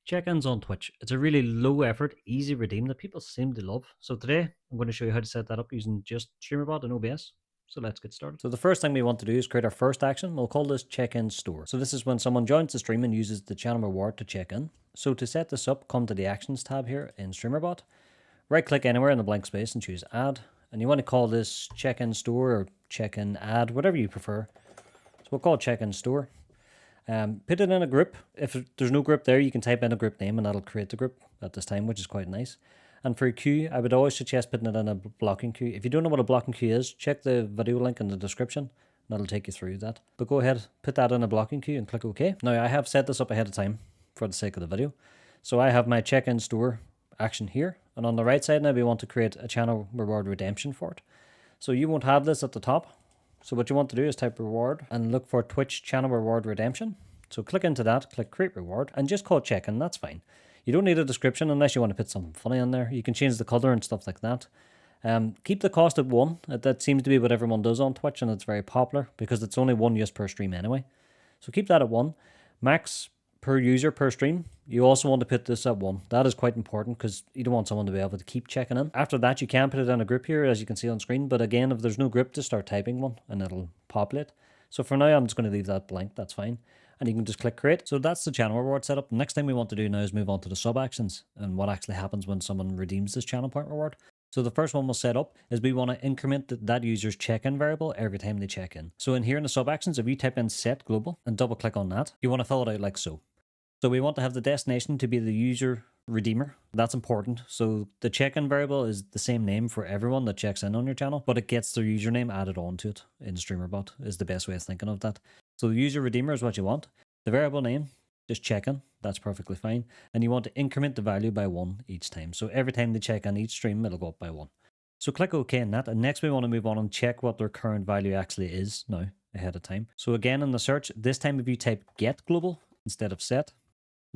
Check-ins on Twitch. It's a really low effort, easy redeem that people seem to love. So today I'm going to show you how to set that up using just StreamerBot and OBS. So let's get started. So the first thing we want to do is create our first action. We'll call this check-in store. So this is when someone joins the stream and uses the channel reward to check in. So to set this up, come to the actions tab here in StreamerBot. Right click anywhere in the blank space and choose add. And you want to call this check-in store or check-in add, whatever you prefer. So we'll call it check-in store. Put it in a group. If there's no group there, you can type in a group name and that'll create the group at this time, which is quite nice. And for a queue, I would always suggest putting it in a blocking queue. If you don't know what a blocking queue is, check the video link in the description. That'll take you through that. But go ahead, put that in a blocking queue and click OK. Now, I have set this up ahead of time for the sake of the video. So I have my check-in store action here. And on the right side now, we want to create a channel reward redemption for it. So you won't have this at the top. So what you want to do is type reward and look for Twitch channel reward redemption. So click into that, click create reward, and just call check-in, that's fine. You don't need a description unless you want to put something funny in there. You can change the color and stuff like that. Keep the cost at 1. That seems to be what everyone does on Twitch, and it's very popular because it's only 1 use per stream anyway. So keep that at 1. Max per user per stream. You also want to put this at 1. That is quite important because you don't want someone to be able to keep checking in. After that, you can put it in a group here, as you can see on screen. But again, if there's no group, just start typing one and it'll populate. So for now, I'm just going to leave that blank. That's fine. And you can just click create. So that's the channel reward setup. The next thing we want to do now is move on to the sub actions and what actually happens when someone redeems this channel point reward. So the first one we'll set up is we want to increment that user's check-in variable every time they check in. So in here in the sub actions, if you type in set global and double click on that, you want to fill it out like so. So we want to have the destination to be the user redeemer. That's important. So the check-in variable is the same name for everyone that checks in on your channel, but it gets their username added onto it in StreamerBot is the best way of thinking of that. So the user redeemer is what you want. The variable name, just check in. That's perfectly fine. And you want to increment the value by 1 each time. So every time they check in each stream, it'll go up by 1. So click OK on that. And next we want to move on and check what their current value actually is now ahead of time. So again, in the search, this time if you type get global instead of set,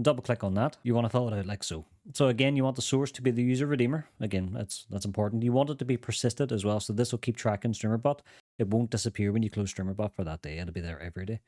double click on that, you want to fill it out like so. So again, you want the source to be the user redeemer. Again, that's important. You want it to be persisted as well. So this will keep tracking StreamerBot. It won't disappear when you close StreamerBot for that day. It'll be there every day.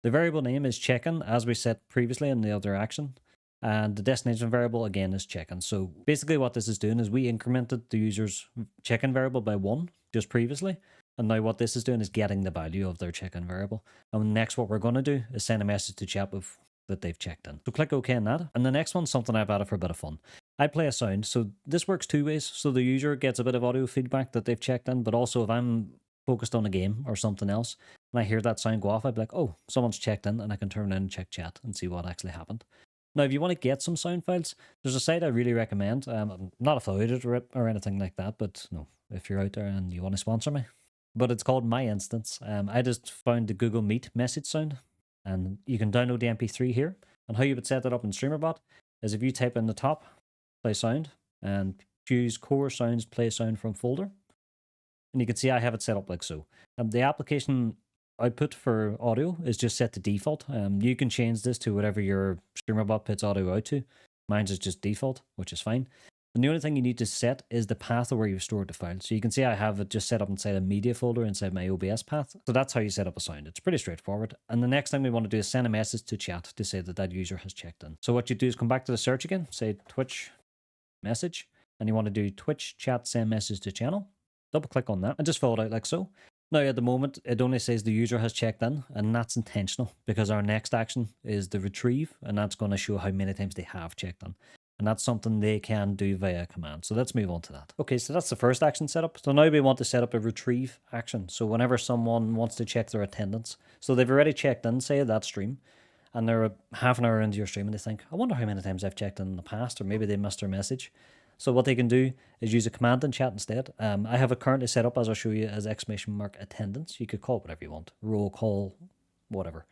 The variable name is check-in, as we set previously in the other action. And the destination variable, again, is check-in. So basically what this is doing is we incremented the user's check-in variable by 1 just previously. And now what this is doing is getting the value of their check-in variable. And next what we're going to do is send a message to chat with that they've checked in. So click OK on that. And the next one's something I've added for a bit of fun. I play a sound. So this works 2 ways. So the user gets a bit of audio feedback that they've checked in, but also if I'm focused on a game or something else, and I hear that sound go off, I'd be like, oh, someone's checked in, and I can turn in and check chat and see what actually happened. Now, if you want to get some sound files, there's a site I really recommend. I'm not affiliated or anything like that, but no, if you're out there and you want to sponsor me. But it's called My Instance. I just found the Google Meet message sound, and you can download the MP3 here. And how you would set that up in StreamerBot is if you type in the top, play sound, and choose core sounds, play sound from folder. And you can see I have it set up like so. The application output for audio is just set to default. You can change this to whatever your StreamerBot puts audio out to. Mine's is just default, which is fine. And the only thing you need to set is the path of where you've stored the file. So you can see I have it just set up inside a media folder inside my OBS path. So that's how you set up a sound. It's pretty straightforward. And the next thing we want to do is send a message to chat to say that that user has checked in. So what you do is come back to the search again, say Twitch message, and you want to do Twitch chat send message to channel. Double click on that and just fill it out like so. Now at the moment, it only says the user has checked in, and that's intentional because our next action is the retrieve, and that's going to show how many times they have checked in. And that's something they can do via command. So let's move on to that. Okay, so that's the first action setup. So now we want to set up a retrieve action. So whenever someone wants to check their attendance, so they've already checked in, say, that stream, and they're half an hour into your stream and they think, I wonder how many times I've checked in the past, or maybe they missed their message. So what they can do is use a command in chat instead. I have it currently set up, as I'll show you, as !attendance. You could call it whatever you want. Roll call, whatever.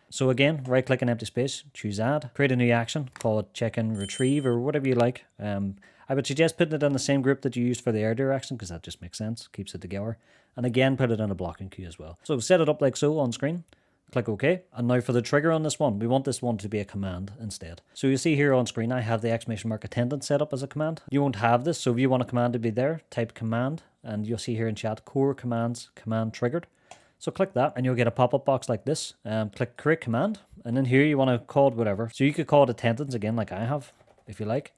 So again, right click an empty space, choose add, create a new action, call it check-in retrieve or whatever you like. I would suggest putting it in the same group that you used for the earlier action because that just makes sense, keeps it together. And again, put it in a blocking queue as well. So set it up like so on screen. Click OK. And now for the trigger on this one, we want this one to be a command instead. So you see here on screen, I have the !attendance set up as a command. You won't have this, so if you want a command to be there, type command, and you'll see here in chat, core commands, command triggered. So click that, and you'll get a pop-up box like this. Click create command, And then here you want to call it whatever. So you could call it attendance again, like I have, if you like.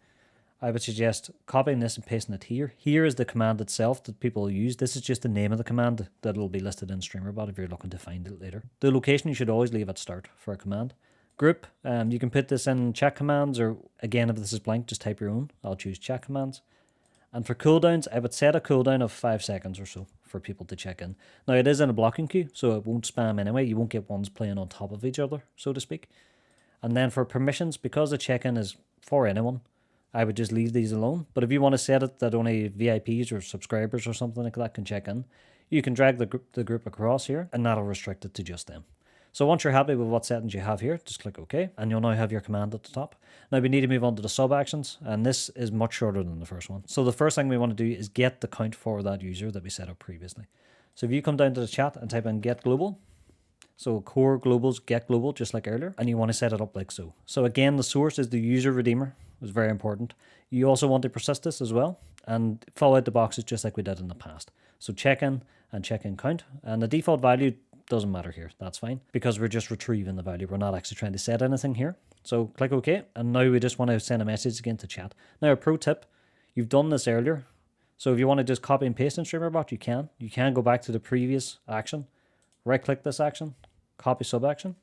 I would suggest copying this and pasting it here. Here is the command itself that people use. This is just the name of the command that will be listed in StreamerBot if you're looking to find it later. The location you should always leave at start for a command. Group, you can put this in chat commands, or again, if this is blank, just type your own. I'll choose chat commands. And for cooldowns, I would set a cooldown of 5 seconds or so for people to check in. Now, it is in a blocking queue, so it won't spam anyway. You won't get ones playing on top of each other, so to speak. And then for permissions, because the check-in is for anyone, I would just leave these alone. But if you want to set it that only VIPs or subscribers or something like that can check in, you can drag the group across here, and that'll restrict it to just them. So once you're happy with what settings you have here, just click OK, and you'll now have your command at the top. Now we need to move on to the sub actions, and this is much shorter than the first one. So the first thing we want to do is get the count for that user that we set up previously. So if you come down to the chat and type in get global, so core globals get global, just like earlier, and you want to set it up like so. So again, the source is the user redeemer, it's very important. You also want to persist this as well, and follow out the boxes just like we did in the past. So check in and check in count, and the default value doesn't matter here, that's fine, because we're just retrieving the value. We're not actually trying to set anything here. So click OK, and now we just want to send a message again to chat. Now a pro tip, you've done this earlier, so if you want to just copy and paste in StreamerBot, you can. You can go back to the previous action, right click this action, copy sub action,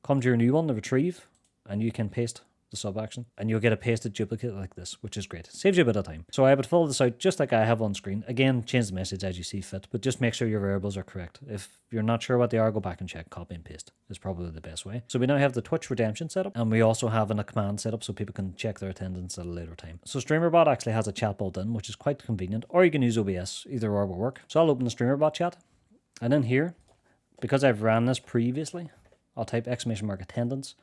come to your new one, the retrieve, and you can paste the sub action, and you'll get a pasted duplicate like this, which is great. It saves you a bit of time. So I would fill this out just like I have on screen. Again, change the message as you see fit, but just make sure your variables are correct. If you're not sure what they are, go back and check. Copy and paste is probably the best way. So we now have the Twitch redemption set up, and we also have a command set up so people can check their attendance at a later time. So StreamerBot actually has a chat built in, which is quite convenient, or you can use OBS. Either or will work. So I'll open the StreamerBot chat, and in here, because I've ran this previously, I'll type !attendance,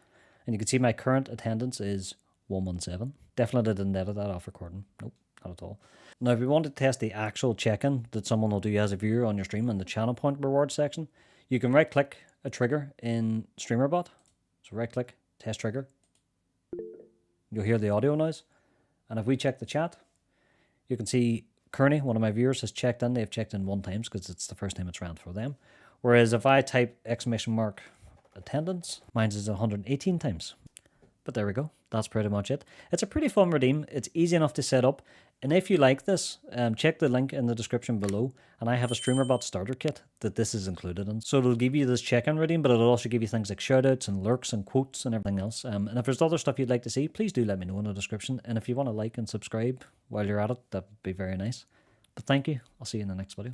and you can see my current attendance is 117. Definitely didn't edit that off recording. Nope, not at all. Now, if we want to test the actual check-in that someone will do as a viewer on your stream in the channel point reward section, you can right-click a trigger in StreamerBot. So right-click, test trigger. You'll hear the audio noise. And if we check the chat, you can see Kearney, one of my viewers, has checked in. They've checked in 1 time because it's the first time it's ran for them. Whereas if I type !attendance, mine is 118 times. But there we go. That's pretty much it. It's a pretty fun redeem. It's easy enough to set up. And if you like this, check the link in the description below. And I have a StreamerBot starter kit that this is included in. So it'll give you this check-in redeem, but it'll also give you things like shoutouts and lurks and quotes and everything else. And if there's other stuff you'd like to see, please do let me know in the description. And if you want to like and subscribe while you're at it, that'd be very nice. But thank you. I'll see you in the next video.